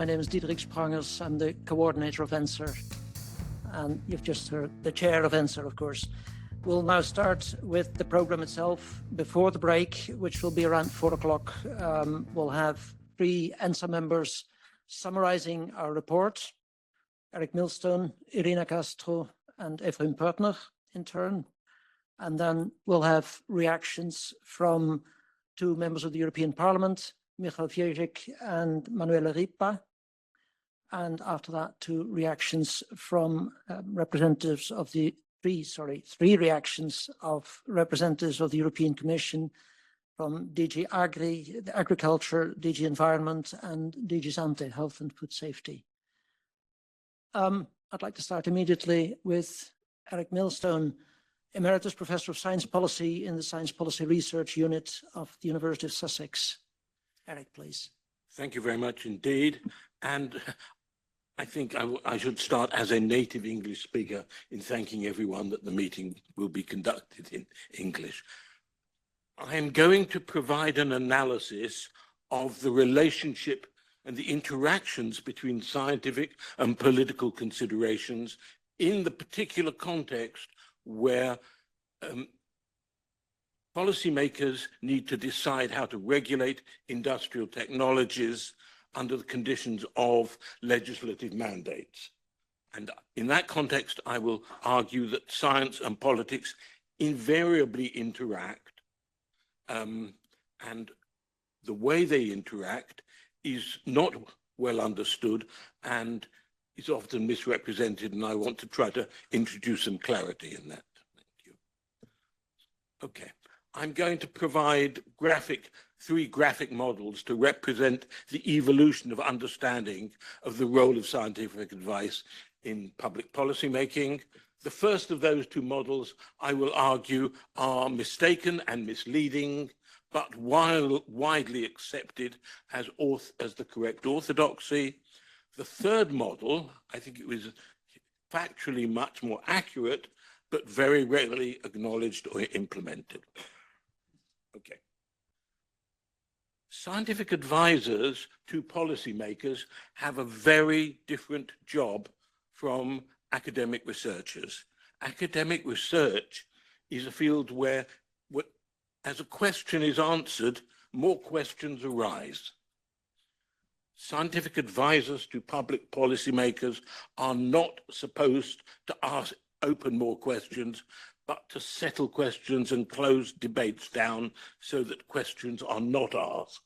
name is Diederick Sprangers. I'm the coordinator of ENSSER, and you've just heard the chair of ENSSER, of course. We'll now start with the program itself. Before the break, which will be around 4 o'clock, we'll have 3 ENSSER members summarizing our report: Erik Millstone, Irina Castro, and Ephraim Pörtner in turn. And then we'll have reactions from 2 members of the European Parliament, Michal Viezik and Manuela Ripa. And after that, 2 reactions from representatives of the 3 reactions of representatives of the European Commission from DG Agri, Agriculture, DG Environment, and DG Sante, Health and Food Safety. I'd like to start immediately with Erik Millstone, Emeritus Professor of Science Policy in the Science Policy Research Unit of the University of Sussex. Erik, please. Thank you very much indeed. And I think I should start as a native English speaker in thanking everyone that the meeting will be conducted in English. I am going to provide an analysis of the relationship and the interactions between scientific and political considerations in the particular context where policymakers need to decide how to regulate industrial technologies under the conditions of legislative mandates. And in that context, I will argue that science and politics invariably interact, and the way they interact is not well understood and is often misrepresented, and I want to try to introduce some clarity in that. Thank you. Okay. I'm going to provide 3 graphic models to represent the evolution of understanding of the role of scientific advice in public policy making. The first of those 2 models, I will argue, are mistaken and misleading, but while widely accepted as the correct orthodoxy. The third model, I think it was factually much more accurate, but very rarely acknowledged or implemented. Okay. Scientific advisors to policymakers have a very different job from academic researchers. Academic research is a field where, as a question is answered, more questions arise. Scientific advisors to public policymakers are not supposed to open more questions, but to settle questions and close debates down so that questions are not asked.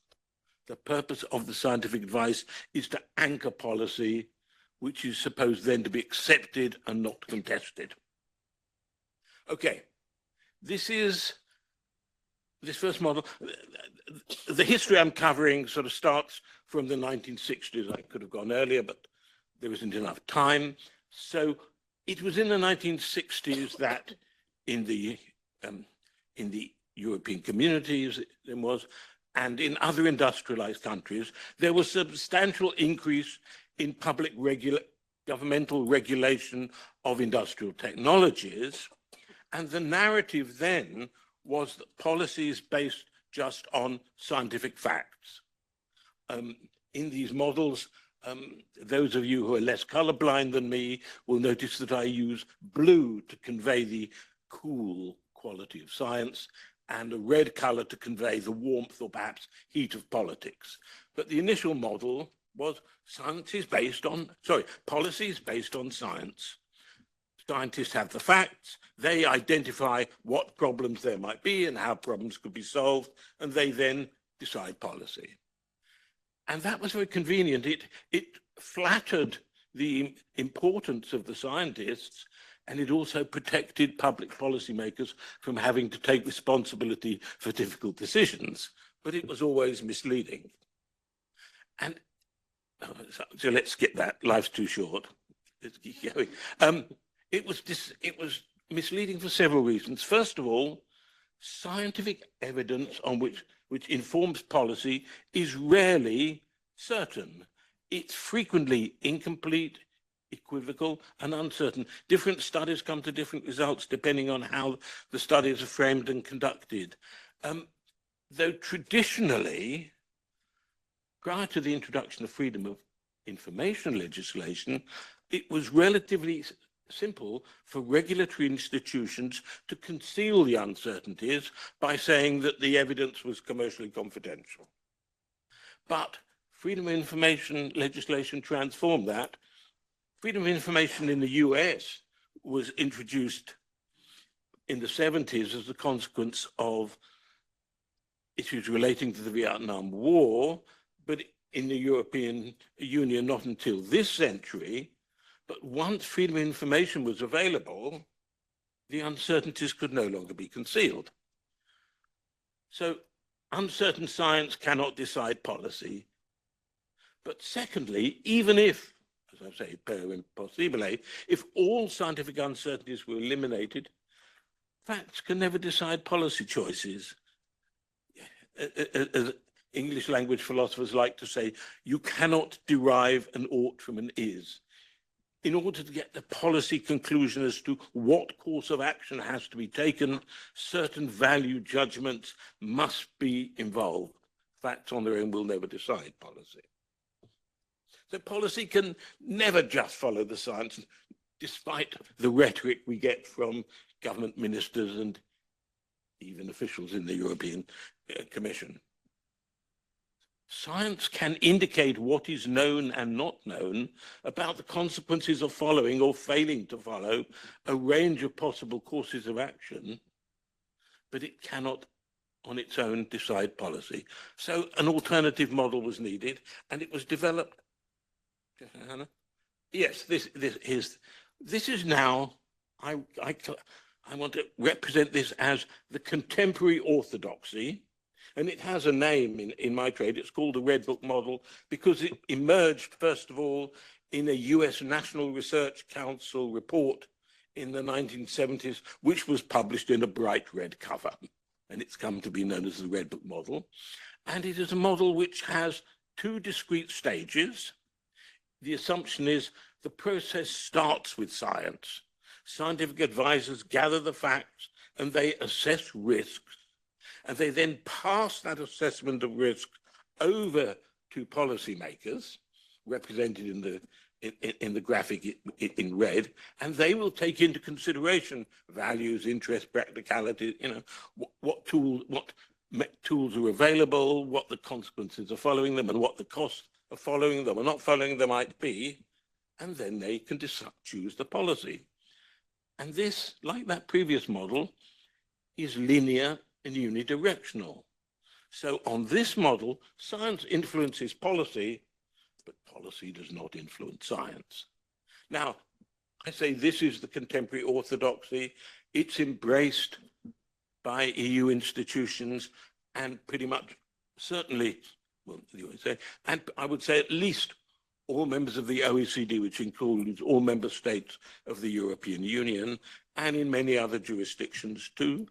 The purpose of the scientific advice is to anchor policy, which is supposed then to be accepted and not contested. Okay, this first model, the history I'm covering sort of starts from the 1960s. I could have gone earlier, but there isn't enough time. So it was in the 1960s that in the European communities there was, and in other industrialized countries, there was a substantial increase in governmental regulation of industrial technologies. And the narrative then was that policies based just on scientific facts. In these models, those of you who are less colorblind than me will notice that I use blue to convey the cool quality of science and a red color to convey the warmth or perhaps heat of politics. But the initial model was policies based on science. Scientists have the facts, they identify what problems there might be and how problems could be solved, and they then decide policy. And that was very convenient. It flattered the importance of the scientists, and it also protected public policymakers from having to take responsibility for difficult decisions. But it was always misleading. And so let's skip that. Life's too short. Let's keep going. It was misleading for several reasons. First of all, scientific evidence on which informs policy is rarely certain. It's frequently incomplete, equivocal, and uncertain. Different studies come to different results depending on how the studies are framed and conducted. Though traditionally, prior to the introduction of freedom of information legislation, it was relatively simple for regulatory institutions to conceal the uncertainties by saying that the evidence was commercially confidential. But freedom of information legislation transformed that. Freedom of information in the US was introduced in the 70s as a consequence of issues relating to the Vietnam War, but in the European Union not until this century. But once freedom of information was available, the uncertainties could no longer be concealed. So uncertain science cannot decide policy. But secondly, even if, as I say, per impossibile, if all scientific uncertainties were eliminated, facts can never decide policy choices. As English language philosophers like to say, you cannot derive an ought from an is. In order to get the policy conclusion as to what course of action has to be taken, certain value judgments must be involved. Facts on their own will never decide policy. So policy can never just follow the science, despite the rhetoric we get from government ministers and even officials in the European Commission. Science can indicate what is known and not known about the consequences of following or failing to follow a range of possible courses of action, but it cannot on its own decide policy. So an alternative model was needed, and it was developed. Yes, this is now, I want to represent this as the contemporary orthodoxy. And it has a name in my trade. It's called the Red Book model because it emerged, first of all, in a US National Research Council report in the 1970s, which was published in a bright red cover. And it's come to be known as the Red Book model. And it is a model which has two discrete stages. The assumption is the process starts with science. Scientific advisors gather the facts and they assess risks. And they then pass that assessment of risk over to policymakers, represented in the graphic in red, and they will take into consideration values, interest, practicality, what tools are available, what the consequences of following them, and what the cost of following them or not following them might be, and then they can choose the policy. And this, like that previous model, is linear and unidirectional. So on this model, science influences policy, but policy does not influence science. Now, I say this is the contemporary orthodoxy. It's embraced by EU institutions and pretty much certainly, well, and I would say at least all members of the OECD, which includes all member states of the European Union, and in many other jurisdictions too.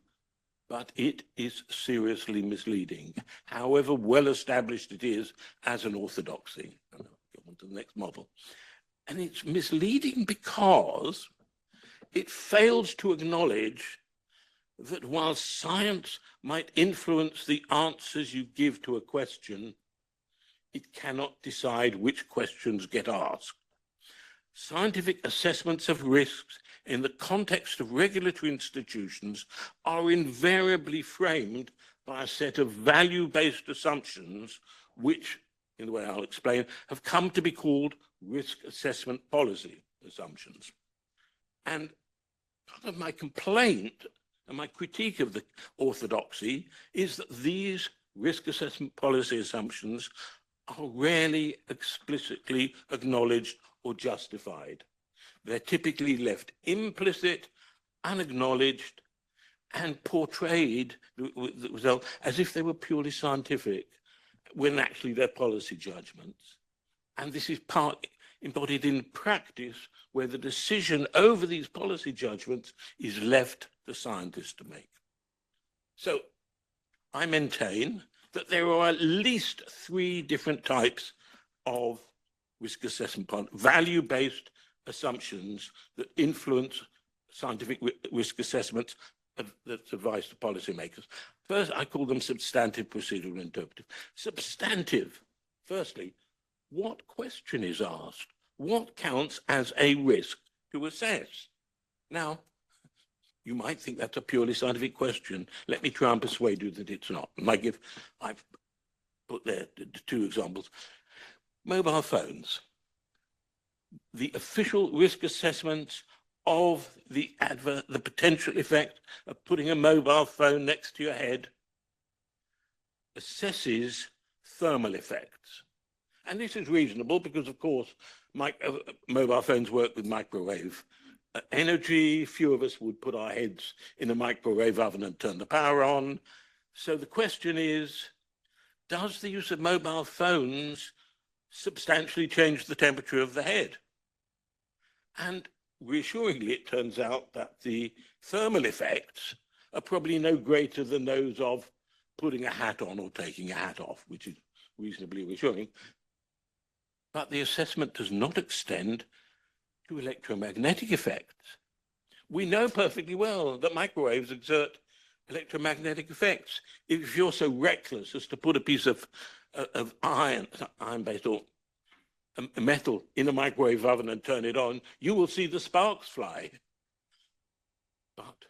But it is seriously misleading, however well established it is as an orthodoxy. I'll go on to the next model. And it's misleading because it fails to acknowledge that while science might influence the answers you give to a question, it cannot decide which questions get asked. Scientific assessments of risks in the context of regulatory institutions are invariably framed by a set of value-based assumptions, which, in the way I'll explain, have come to be called risk assessment policy assumptions. And part of my complaint and my critique of the orthodoxy is that these risk assessment policy assumptions are rarely explicitly acknowledged or justified. They're typically left implicit, unacknowledged, and portrayed the result as if they were purely scientific, when actually they're policy judgments. And this is part embodied in practice, where the decision over these policy judgments is left to scientists to make. So I maintain that there are at least 3 different types of risk assessment, value-based assumptions that influence scientific risk assessments that's advised to policymakers. First, I call them substantive, procedural, and interpretive. Substantive, firstly, what question is asked? What counts as a risk to assess? Now, you might think that's a purely scientific question. Let me try and persuade you that it's not. And I've put there two examples. Mobile phones. The official risk assessments of the potential effect of putting a mobile phone next to your head assesses thermal effects. And this is reasonable because, of course, mobile phones work with microwave energy. Few of us would put our heads in a microwave oven and turn the power on. So the question is, does the use of mobile phones substantially change the temperature of the head? And reassuringly, it turns out that the thermal effects are probably no greater than those of putting a hat on or taking a hat off, which is reasonably reassuring. But the assessment does not extend to electromagnetic effects. We know perfectly well that microwaves exert electromagnetic effects. If you're so reckless as to put a piece of iron-based or metal in a microwave oven and turn it on, you will see the sparks fly. But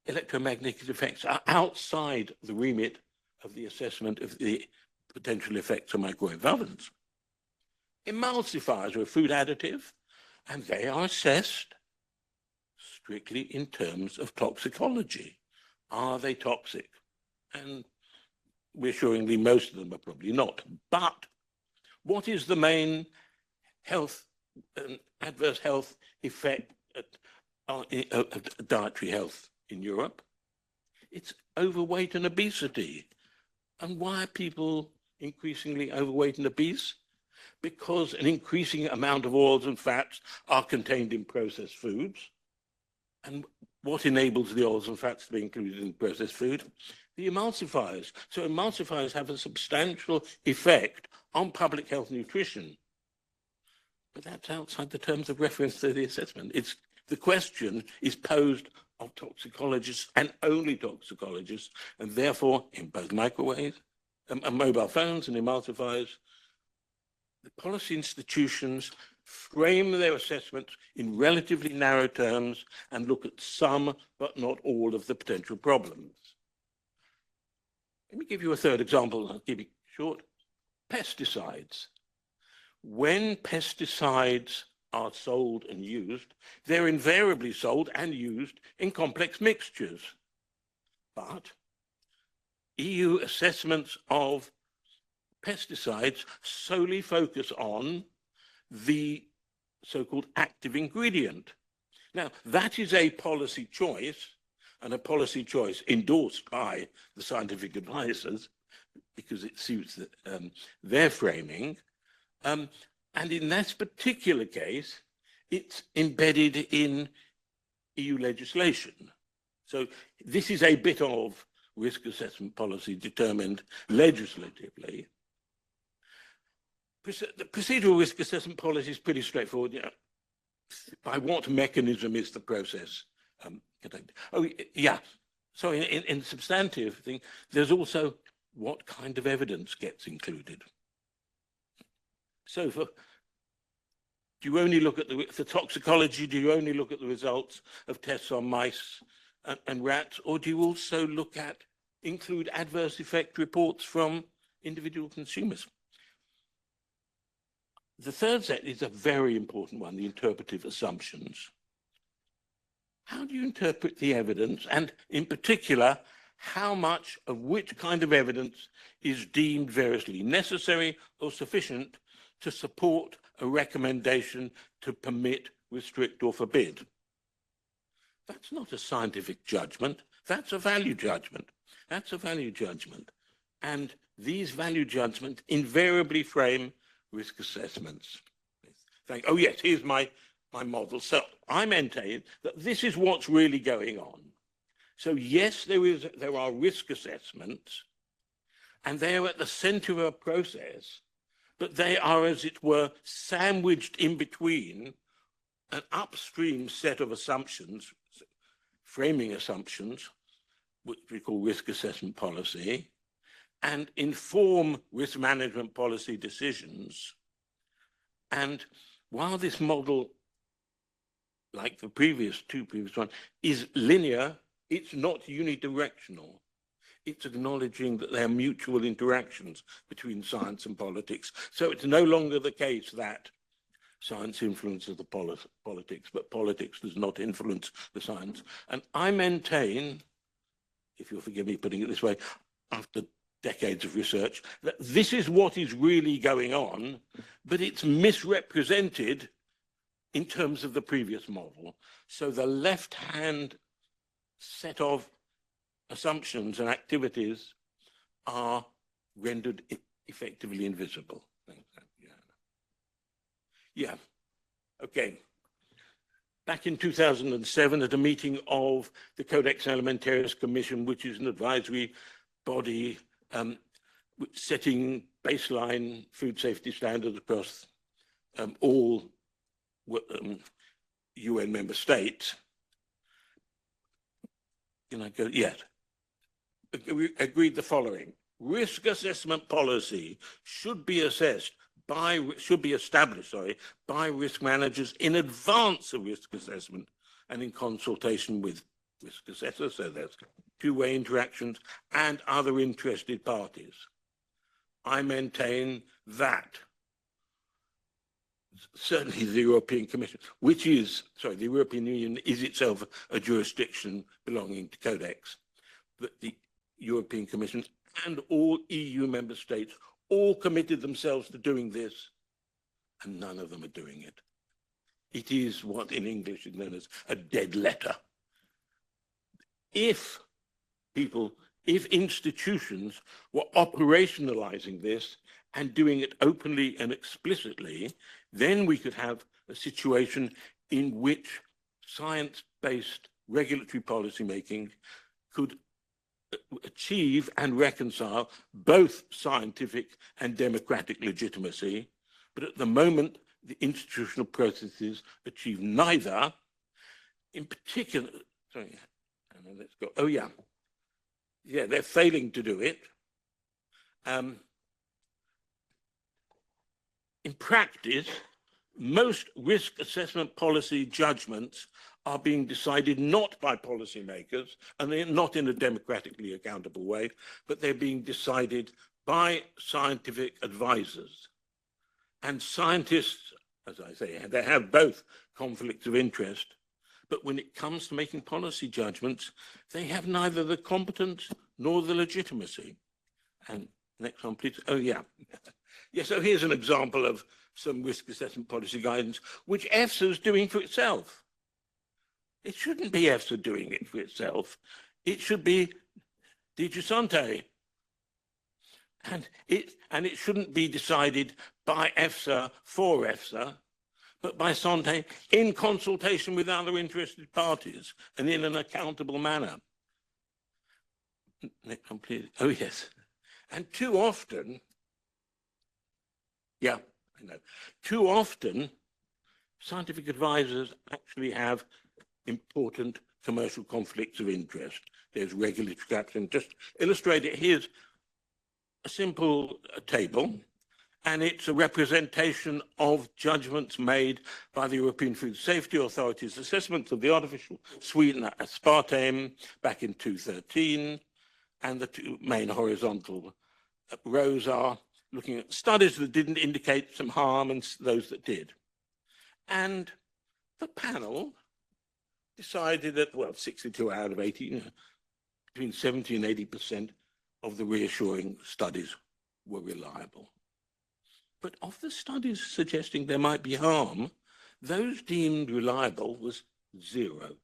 electromagnetic effects are outside the remit of the assessment of the potential effects of microwave ovens. Emulsifiers are a food additive, and they are assessed strictly in terms of toxicology. Are they toxic? And reassuringly, most of them are probably not. But what is the main health and adverse health effect of dietary health in Europe? It's overweight and obesity. And why are people increasingly overweight and obese? Because an increasing amount of oils and fats are contained in processed foods. And what enables the oils and fats to be included in processed food? The emulsifiers. So emulsifiers have a substantial effect on public health nutrition. But that's outside the terms of reference to the assessment. The question is posed of toxicologists and only toxicologists, and therefore in both microwaves and mobile phones and emulsifiers, the policy institutions frame their assessments in relatively narrow terms and look at some but not all of the potential problems. Let me give you a third example. I'll keep it short. Pesticides. When pesticides are sold and used, they're invariably sold and used in complex mixtures. But EU assessments of pesticides solely focus on the so-called active ingredient. Now, that is a policy choice, and a policy choice endorsed by the scientific advisors because it suits their framing. And in this particular case, it's embedded in EU legislation. So this is a bit of risk assessment policy determined legislatively. The procedural risk assessment policy is pretty straightforward. You know, by what mechanism is the process conducted? Oh, yeah. So in substantive thing, there's also what kind of evidence gets included. So do you only look at for toxicology, do you only look at the results of tests on mice and rats, or do you also include adverse effect reports from individual consumers? The third set is a very important one, the interpretive assumptions. How do you interpret the evidence, and in particular, how much of which kind of evidence is deemed variously necessary or sufficient to support a recommendation to permit, restrict, or forbid? That's not a scientific judgment, that's a value judgment. That's a value judgment. And these value judgments invariably frame risk assessments. Oh yes, here's my model. So I maintain that this is what's really going on. So yes, there are risk assessments, and they are at the center of a process, but they are, as it were, sandwiched in between an upstream set of assumptions, framing assumptions, which we call risk assessment policy, and inform risk management policy decisions. And while this model, like the previous one, is linear, it's not unidirectional. It's acknowledging that there are mutual interactions between science and politics. So it's no longer the case that science influences the politics, but politics does not influence the science. And I maintain, if you'll forgive me putting it this way, after decades of research, that this is what is really going on, but it's misrepresented in terms of the previous model. So the left-hand set of assumptions and activities are rendered effectively invisible. Yeah, okay. Back in 2007, at a meeting of the Codex Alimentarius Commission, which is an advisory body setting baseline food safety standards across all UN member states. Can I go? Yes. Agreed the following: risk assessment policy should be established by risk managers in advance of risk assessment and in consultation with risk assessors. So there's two-way interactions and other interested parties. I maintain that certainly the European Commission, the European Union is itself a jurisdiction belonging to Codex, but the European Commission and all EU member states all committed themselves to doing this, and none of them are doing it. It is what in English is known as a dead letter. If institutions were operationalizing this and doing it openly and explicitly, then we could have a situation in which science-based regulatory policymaking could achieve and reconcile both scientific and democratic legitimacy. But at the moment, the institutional processes achieve neither. In particular, sorry, let's go. Oh yeah, they're failing to do it. In practice, most risk assessment policy judgments are being decided not by policymakers, and they're not in a democratically accountable way, but they're being decided by scientific advisors. And scientists, as I say, they have both conflicts of interest, but when it comes to making policy judgments, they have neither the competence nor the legitimacy. And next one, please. Oh, yeah. Yeah, so here's an example of some risk assessment policy guidance, which EFSA is doing for itself. It shouldn't be EFSA doing it for itself. It should be dissent. And it shouldn't be decided by EFSA for EFSA, but by Sante in consultation with other interested parties and in an accountable manner. Next one, please. Oh, yes. And too often, yeah, I know, too often, scientific advisors actually have important commercial conflicts of interest. There's regulatory gaps, and just illustrate it, here's a simple table, and it's a representation of judgments made by the European Food Safety Authority's assessment of the artificial sweetener aspartame back in 2013, and the two main horizontal rows are looking at studies that didn't indicate some harm and those that did. And the panel decided that, well, 62 out of 80, between 70 and 80% of the reassuring studies were reliable. But of the studies suggesting there might be harm, those deemed reliable was 0.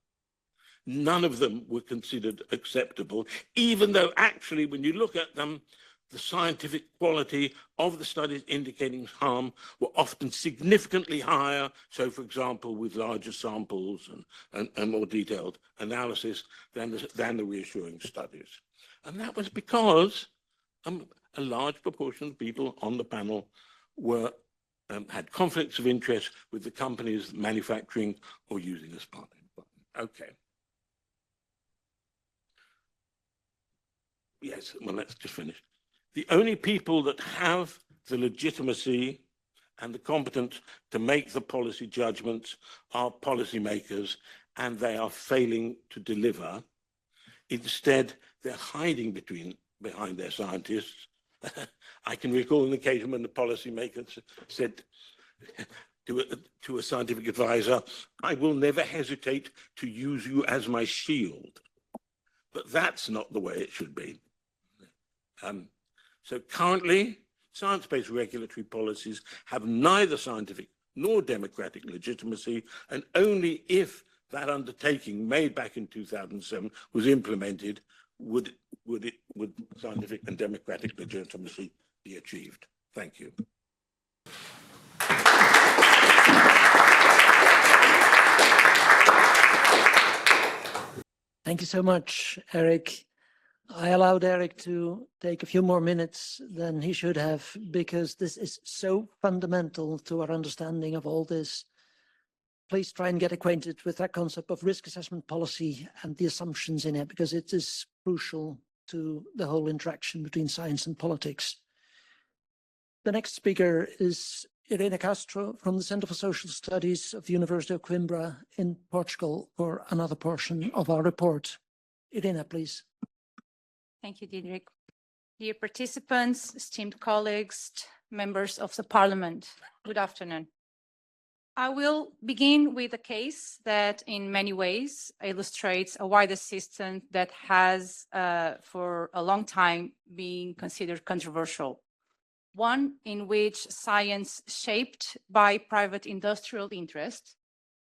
None of them were considered acceptable, even though actually when you look at them, the scientific quality of the studies indicating harm were often significantly higher. So, for example, with larger samples and more detailed analysis than the reassuring studies. And that was because a large proportion of people on the panel were had conflicts of interest with the companies manufacturing or using aspartame. Okay. Yes, well, let's just finish. The only people that have the legitimacy and the competence to make the policy judgments are policymakers, and they are failing to deliver. Instead, they're hiding behind their scientists. I can recall an occasion when the policymakers said to a scientific advisor, "I will never hesitate to use you as my shield." But that's not the way it should be. So currently, science-based regulatory policies have neither scientific nor democratic legitimacy, and only if that undertaking made back in 2007 was implemented would scientific and democratic legitimacy be achieved. Thank you. Thank you so much, Erik. I allowed Erik to take a few more minutes than he should have, because this is so fundamental to our understanding of all this. Please try and get acquainted with that concept of risk assessment policy and the assumptions in it, because it is crucial to the whole interaction between science and politics. The next speaker is Irina Castro from the Center for Social Studies of the University of Coimbra in Portugal for another portion of our report. Irina, please. Thank you, Diederick. Dear participants, esteemed colleagues, members of the Parliament, good afternoon. I will begin with a case that in many ways illustrates a wider system that has for a long time been considered controversial. One in which science shaped by private industrial interest,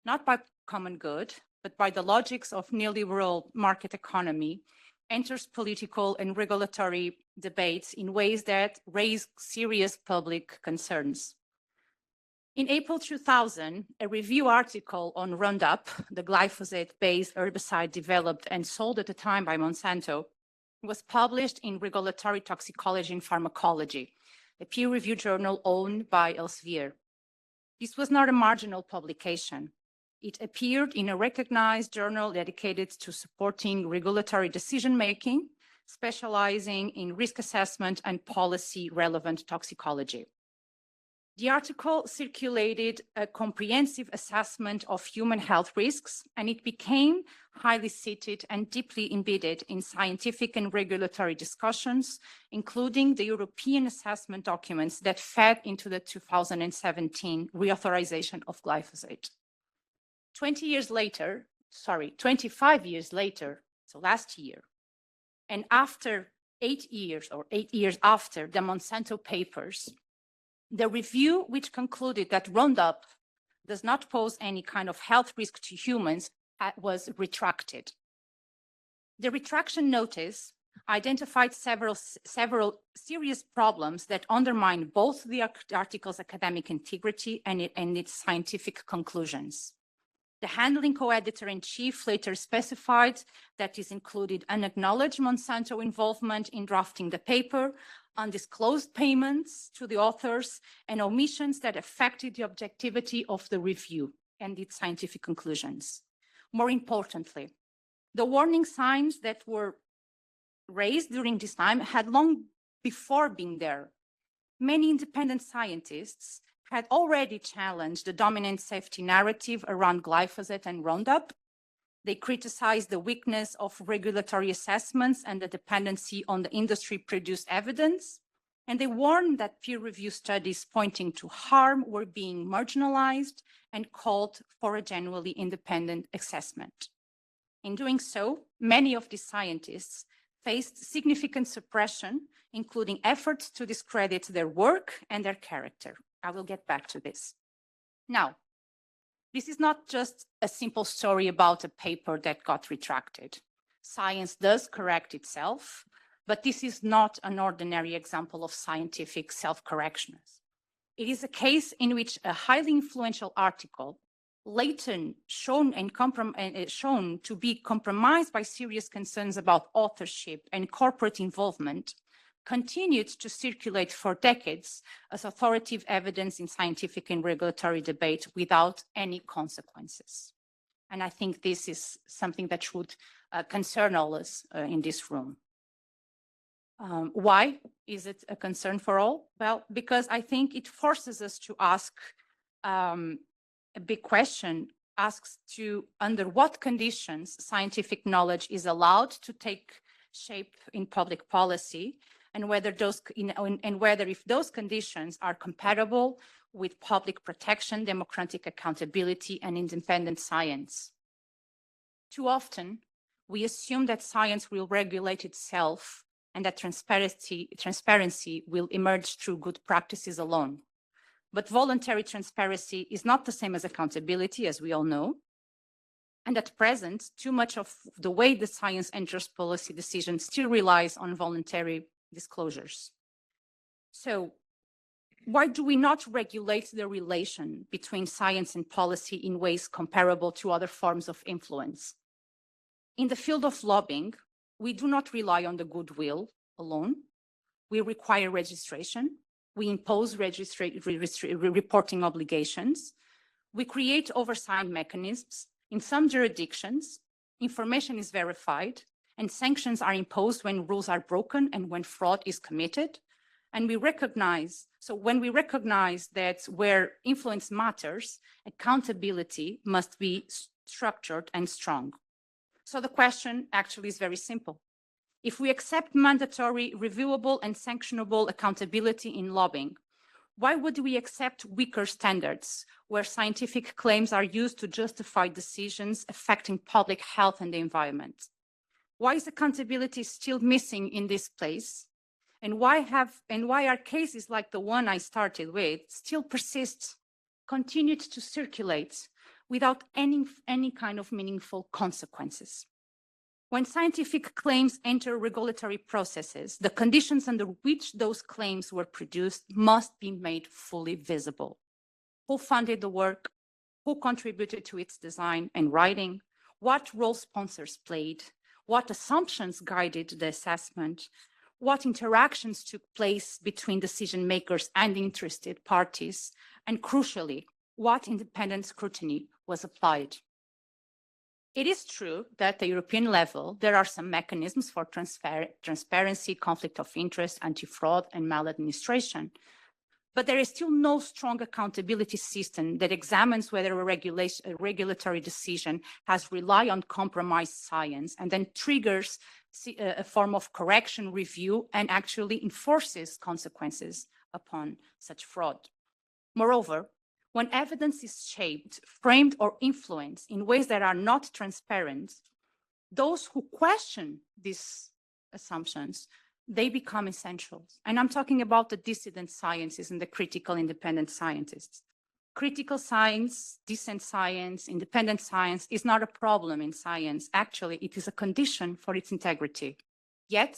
not by common good, but by the logics of neoliberal market economy, enters political and regulatory debates in ways that raise serious public concerns. In April 2000, a review article on Roundup, the glyphosate-based herbicide developed and sold at the time by Monsanto, was published in Regulatory Toxicology and Pharmacology, a peer-reviewed journal owned by Elsevier. This was not a marginal publication. It appeared in a recognized journal dedicated to supporting regulatory decision-making, specializing in risk assessment and policy-relevant toxicology. The article circulated a comprehensive assessment of human health risks, and it became highly cited and deeply embedded in scientific and regulatory discussions, including the European assessment documents that fed into the 2017 reauthorization of glyphosate. 25 years later, so last year, and after 8 years after the Monsanto papers, the review, which concluded that Roundup does not pose any kind of health risk to humans, was retracted. The retraction notice identified several serious problems that undermine both the article's academic integrity and its scientific conclusions. The handling co-editor-in-chief later specified that this included unacknowledged Monsanto involvement in drafting the paper, undisclosed payments to the authors, and omissions that affected the objectivity of the review and its scientific conclusions. More importantly, the warning signs that were raised during this time had long before been there. Many independent scientists had already challenged the dominant safety narrative around glyphosate and Roundup. They criticized the weakness of regulatory assessments and the dependency on the industry-produced evidence. And they warned that peer-reviewed studies pointing to harm were being marginalized and called for a genuinely independent assessment. In doing so, many of these scientists faced significant suppression, including efforts to discredit their work and their character. I will get back to this. Now, this is not just a simple story about a paper that got retracted. Science does correct itself, but this is not an ordinary example of scientific self-correction. It is a case in which a highly influential article, later shown to be compromised by serious concerns about authorship and corporate involvement, continued to circulate for decades as authoritative evidence in scientific and regulatory debate without any consequences. And I think this is something that should concern all us in this room. Why? is it a concern for all? Well, because I think it forces us to ask a big question, asks to under what conditions scientific knowledge is allowed to take shape in public policy, and whether if those conditions are compatible with public protection, democratic accountability, and independent science. Too often, we assume that science will regulate itself and that transparency will emerge through good practices alone. But voluntary transparency is not the same as accountability, as we all know. And at present, too much of the way the science enters policy decisions still relies on voluntary disclosures. So why do we not regulate the relation between science and policy in ways comparable to other forms of influence? In the field of lobbying, we do not rely on the goodwill alone. We require registration. We impose reporting obligations. We create oversight mechanisms. In some jurisdictions, information is verified and sanctions are imposed when rules are broken and when fraud is committed. And when we recognize that where influence matters, accountability must be structured and strong. So the question actually is very simple. If we accept mandatory, reviewable, and sanctionable accountability in lobbying, why would we accept weaker standards where scientific claims are used to justify decisions affecting public health and the environment? Why is accountability still missing in this place? And why are cases like the one I started with still persist, continued to circulate without any kind of meaningful consequences? When scientific claims enter regulatory processes, the conditions under which those claims were produced must be made fully visible. Who funded the work? Who contributed to its design and writing? What role sponsors played? What assumptions guided the assessment? What interactions took place between decision makers and interested parties? And crucially, what independent scrutiny was applied? It is true that at the European level, there are some mechanisms for transparency, conflict of interest, anti-fraud, and maladministration. But there is still no strong accountability system that examines whether a regulatory decision has relied on compromised science and then triggers a form of correction review and actually enforces consequences upon such fraud. Moreover, when evidence is shaped, framed, or influenced in ways that are not transparent, those who question these assumptions, they become essential. And I'm talking about the dissident sciences and the critical independent scientists. Critical science, dissent science, independent science is not a problem in science. Actually, it is a condition for its integrity. Yet,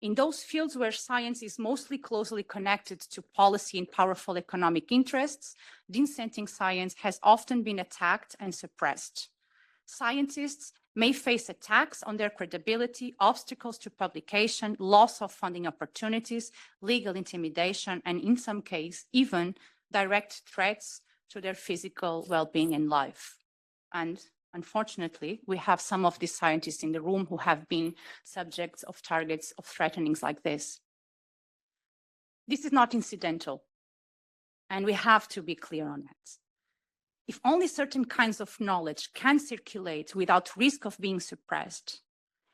in those fields where science is mostly closely connected to policy and powerful economic interests, dissenting science has often been attacked and suppressed. Scientists may face attacks on their credibility, obstacles to publication, loss of funding opportunities, legal intimidation, and in some cases, even direct threats to their physical well-being and life. And unfortunately, we have some of these scientists in the room who have been subjects of targets of threatenings like this. This is not incidental, and we have to be clear on that. If only certain kinds of knowledge can circulate without risk of being suppressed,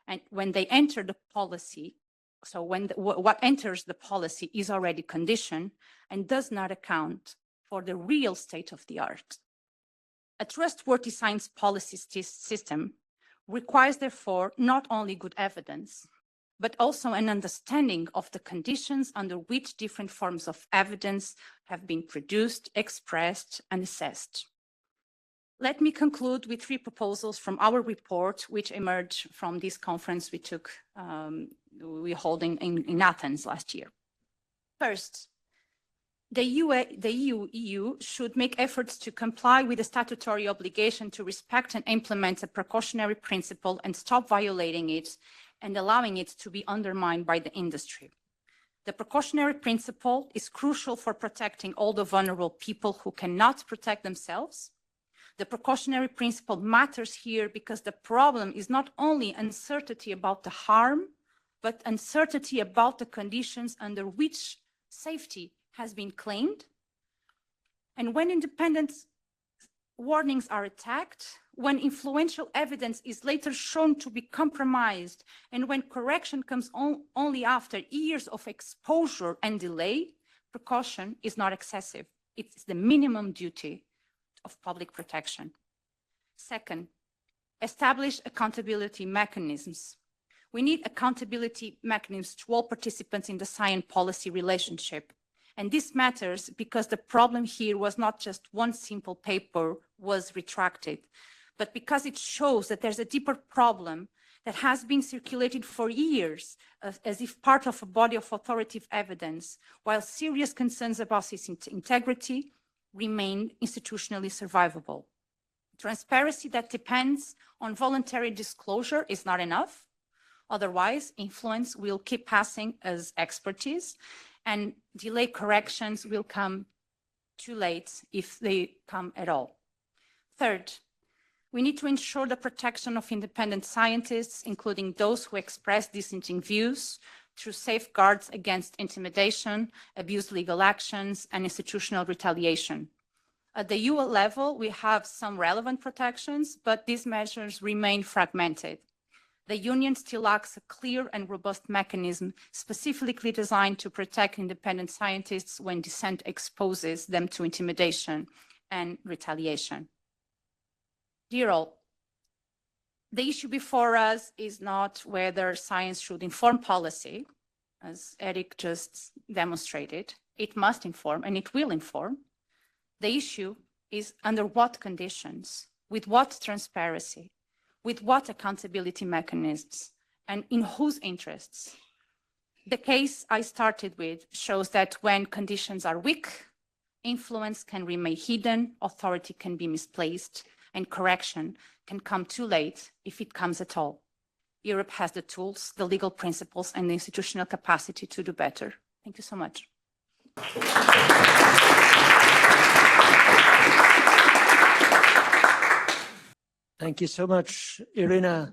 and when they enter the policy, so when what enters the policy is already conditioned and does not account for the real state of the art. A trustworthy science policy system requires, therefore, not only good evidence, but also an understanding of the conditions under which different forms of evidence have been produced, expressed, and assessed. Let me conclude with 3 proposals from our report, which emerged from this conference we held in Athens last year. First, the EU should make efforts to comply with the statutory obligation to respect and implement a precautionary principle and stop violating it and allowing it to be undermined by the industry. The precautionary principle is crucial for protecting all the vulnerable people who cannot protect themselves. The precautionary principle matters here because the problem is not only uncertainty about the harm, but uncertainty about the conditions under which safety has been claimed. And when independent warnings are attacked, when influential evidence is later shown to be compromised, and when correction comes only after years of exposure and delay, precaution is not excessive. It's the minimum duty of public protection. Second, establish accountability mechanisms. We need accountability mechanisms to all participants in the science policy relationship. And this matters because the problem here was not just one simple paper was retracted, but because it shows that there's a deeper problem that has been circulated for years as if part of a body of authoritative evidence, while serious concerns about its integrity remain institutionally survivable. Transparency that depends on voluntary disclosure is not enough. Otherwise, influence will keep passing as expertise, and delayed corrections will come too late if they come at all. Third, we need to ensure the protection of independent scientists, including those who express dissenting views, through safeguards against intimidation, abuse legal actions, and institutional retaliation. At the UN level, we have some relevant protections, but these measures remain fragmented. The Union still lacks a clear and robust mechanism specifically designed to protect independent scientists when dissent exposes them to intimidation and retaliation. Dear all, the issue before us is not whether science should inform policy, as Erik just demonstrated. It must inform, and it will inform. The issue is under what conditions, with what transparency, with what accountability mechanisms, and in whose interests. The case I started with shows that when conditions are weak, influence can remain hidden, authority can be misplaced, and correction can come too late if it comes at all. Europe has the tools, the legal principles, and the institutional capacity to do better. Thank you so much. Thank you so much, Irina.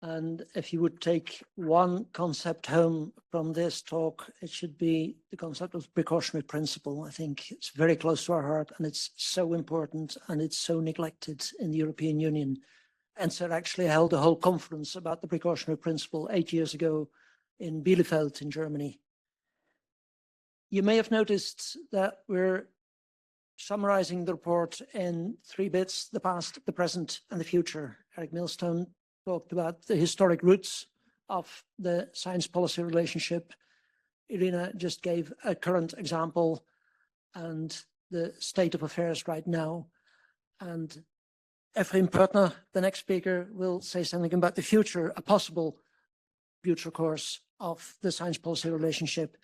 And if you would take one concept home from this talk, it should be the concept of precautionary principle. I think it's very close to our heart, and it's so important, and it's so neglected in the European Union. ENSSER actually held a whole conference about the precautionary principle 8 years ago in Bielefeld in Germany. You may have noticed that we're summarizing the report in 3 bits: the past, the present, and the future. Erik Millstone talked about the historic roots of the science policy relationship. Irina just gave a current example and the state of affairs right now. And Ephraim Pörtner, the next speaker, will say something about the future, a possible future course of the science policy relationship.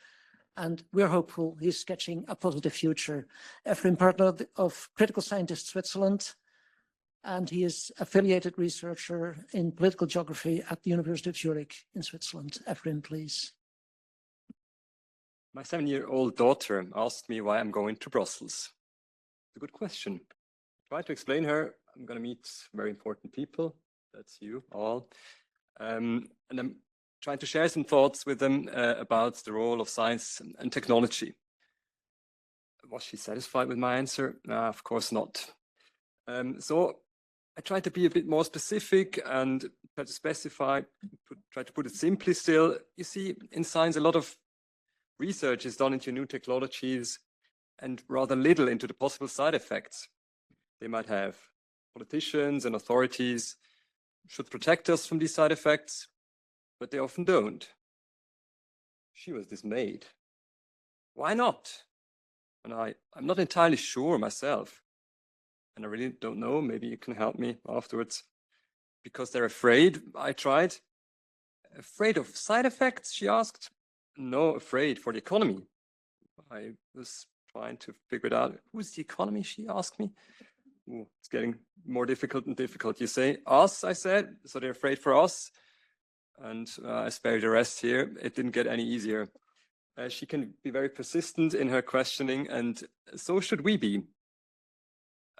And we're hopeful he's sketching a positive future. Ephraim Pörtner of Critical Scientists Switzerland, and he is affiliated researcher in political geography at the University of Zurich in Switzerland. Ephraim, please. My 7-year-old daughter asked me why I'm going to Brussels. It's a good question. I tried to explain her, I'm going to meet very important people. That's you all. And I'm trying to share some thoughts with them about the role of science and technology. Was she satisfied with my answer? Of course not. So I tried to be a bit more specific and try to specify, try to put it simply still. You see, in science, a lot of research is done into new technologies and rather little into the possible side effects they might have. Politicians and authorities should protect us from these side effects, but they often don't. She was dismayed. Why not? And I'm not entirely sure myself. And I really don't know, maybe you can help me afterwards. Because they're afraid, I tried. Afraid of side effects, she asked. No, afraid for the economy. I was trying to figure it out. Who's the economy, she asked me. Ooh, it's getting more difficult and difficult. You say, us, I said, so they're afraid for us. And I spare you the rest here. It didn't get any easier. She can be very persistent in her questioning, and so should we be.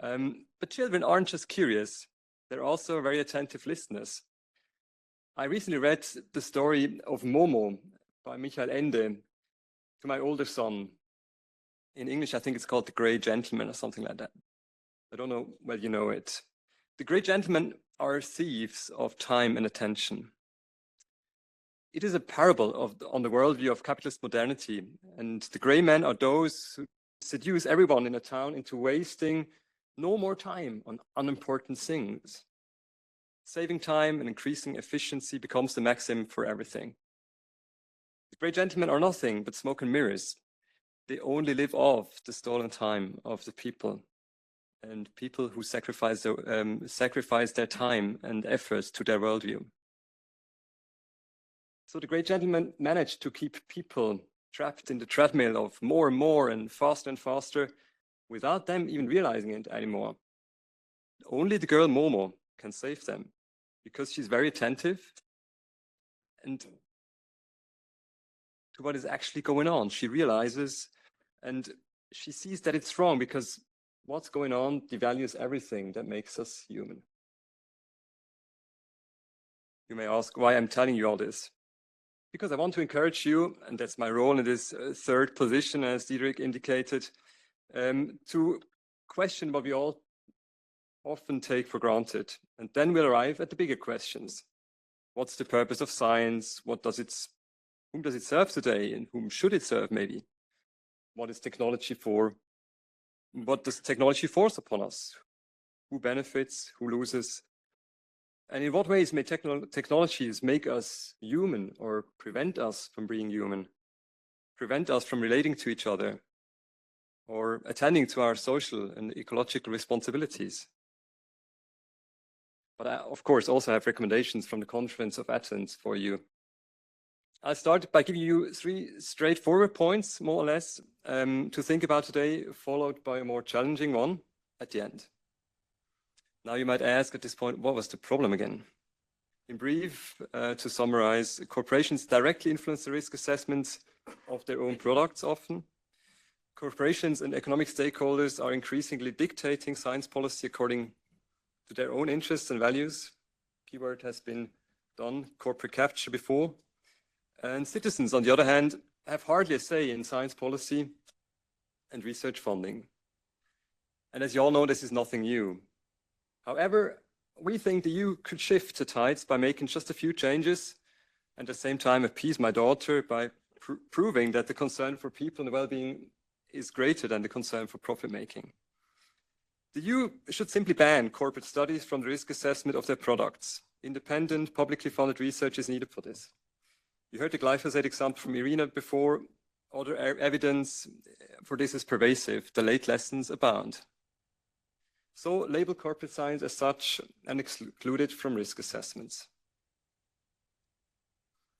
But children aren't just curious. They're also very attentive listeners. I recently read the story of Momo by Michael Ende to my older son. In English, I think it's called The Grey Gentleman or something like that. I don't know whether you know it. The Grey Gentlemen are thieves of time and attention. It is a parable on the worldview of capitalist modernity, and the grey men are those who seduce everyone in a town into wasting no more time on unimportant things. Saving time and increasing efficiency becomes the maxim for everything. The grey gentlemen are nothing but smoke and mirrors. They only live off the stolen time of the people, and people who sacrifice their time and efforts to their worldview. So the great gentleman managed to keep people trapped in the treadmill of more and faster without them even realizing it anymore. Only the girl Momo can save them because she's very attentive and to what is actually going on. She realizes and she sees that it's wrong because what's going on devalues everything that makes us human. You may ask why I'm telling you all this. Because I want to encourage you, and that's my role in this third position, as Diederick indicated, to question what we all often take for granted. And then we'll arrive at the bigger questions. What's the purpose of science? Whom does it serve today? And whom should it serve, maybe? What is technology for? What does technology force upon us? Who benefits? Who loses? And in what ways may technologies make us human or prevent us from being human, prevent us from relating to each other, or attending to our social and ecological responsibilities? But I, of course, also have recommendations from the Conference of Athens for you. I'll start by giving you 3 straightforward points, more or less, to think about today, followed by a more challenging one at the end. Now you might ask at this point, what was the problem again? In brief, to summarize, corporations directly influence the risk assessments of their own products often. Corporations and economic stakeholders are increasingly dictating science policy according to their own interests and values. Keyword has been done, corporate capture before. And citizens, on the other hand, have hardly a say in science policy and research funding. And as you all know, this is nothing new. However, we think the EU could shift the tides by making just a few changes and at the same time appease my daughter by proving that the concern for people and well-being is greater than the concern for profit-making. The EU should simply ban corporate studies from the risk assessment of their products. Independent, publicly funded research is needed for this. You heard the glyphosate example from Irina before. Other evidence for this is pervasive. The late lessons abound. So label corporate science as such and exclude it from risk assessments.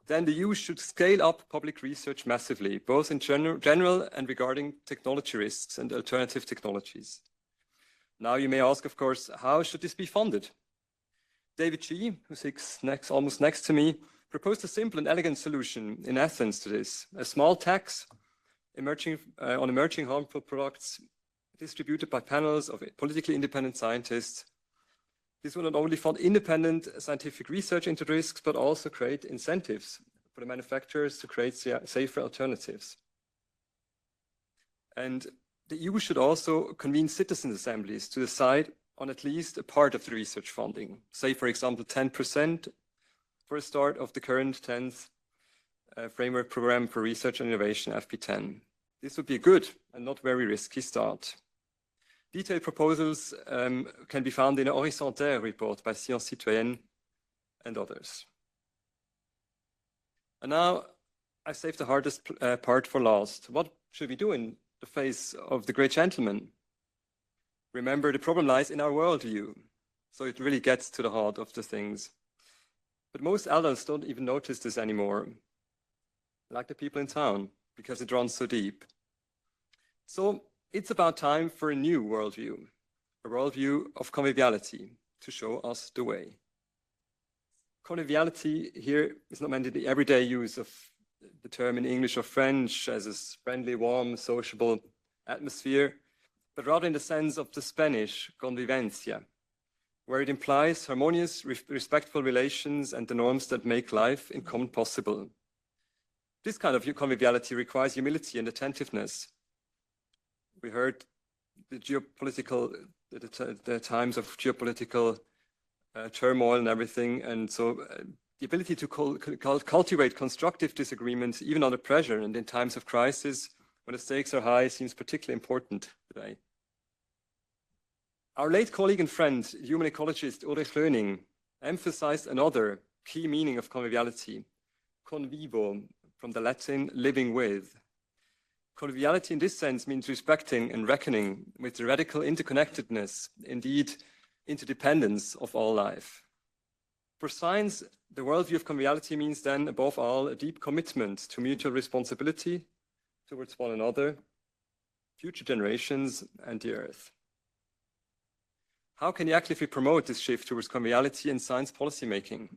Then the EU should scale up public research massively, both in general and regarding technology risks and alternative technologies. Now you may ask, of course, how should this be funded? David G., who sits almost next to me, proposed a simple and elegant solution in Athens to this, a small tax on emerging harmful products distributed by panels of politically independent scientists. This will not only fund independent scientific research into risks, but also create incentives for the manufacturers to create safer alternatives. And the EU should also convene citizen assemblies to decide on at least a part of the research funding. Say, for example, 10% for a start of the current 10th Framework Program for Research and Innovation, FP10. This would be a good and not very risky start. Detailed proposals can be found in a Horizontaire report by Sciences Citoyennes and others. And now I've saved the hardest part for last. What should we do in the face of the great gentleman? Remember, the problem lies in our worldview. So it really gets to the heart of the things. But most adults don't even notice this anymore, like the people in town, because it runs so deep. So it's about time for a new worldview, a worldview of conviviality to show us the way. Conviviality here is not meant in the everyday use of the term in English or French as a friendly, warm, sociable atmosphere, but rather in the sense of the Spanish convivencia, where it implies harmonious, respectful relations and the norms that make life in common possible. This kind of conviviality requires humility and attentiveness. We heard the times of geopolitical turmoil and everything, and so the ability to cultivate constructive disagreements, even under pressure and in times of crisis, when the stakes are high, seems particularly important today. Our late colleague and friend, human ecologist Ulrich Löning, emphasized another key meaning of conviviality, convivo, from the Latin living with. Conviviality in this sense means respecting and reckoning with the radical interconnectedness, indeed interdependence of all life. For science, the worldview of conviviality means then, above all, a deep commitment to mutual responsibility towards one another, future generations, and the Earth. How can you actively promote this shift towards conviviality in science policymaking?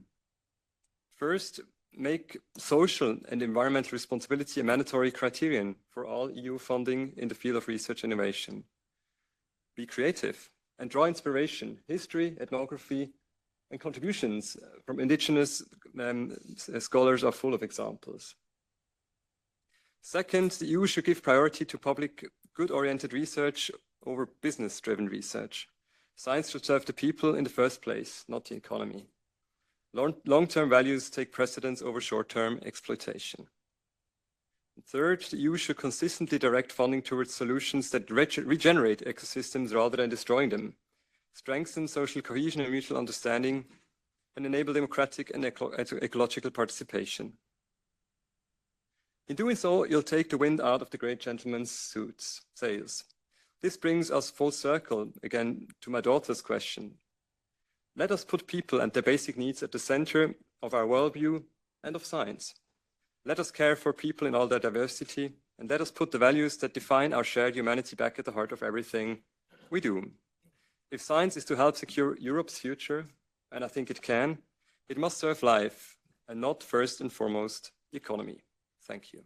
First, make social and environmental responsibility a mandatory criterion for all EU funding in the field of research and innovation. Be creative and draw inspiration. History, ethnography, and contributions from indigenous scholars are full of examples. Second, the EU should give priority to public good-oriented research over business-driven research. Science should serve the people in the first place, not the economy. Long-term values take precedence over short-term exploitation. Third, the EU should consistently direct funding towards solutions that regenerate ecosystems rather than destroying them, strengthen social cohesion and mutual understanding, and enable democratic and ecological participation. In doing so, you'll take the wind out of the great gentleman's sails. This brings us full circle, again, to my daughter's question. Let us put people and their basic needs at the center of our worldview and of science. Let us care for people in all their diversity, and let us put the values that define our shared humanity back at the heart of everything we do. If science is to help secure Europe's future, and I think it can, it must serve life and not first and foremost the economy. Thank you.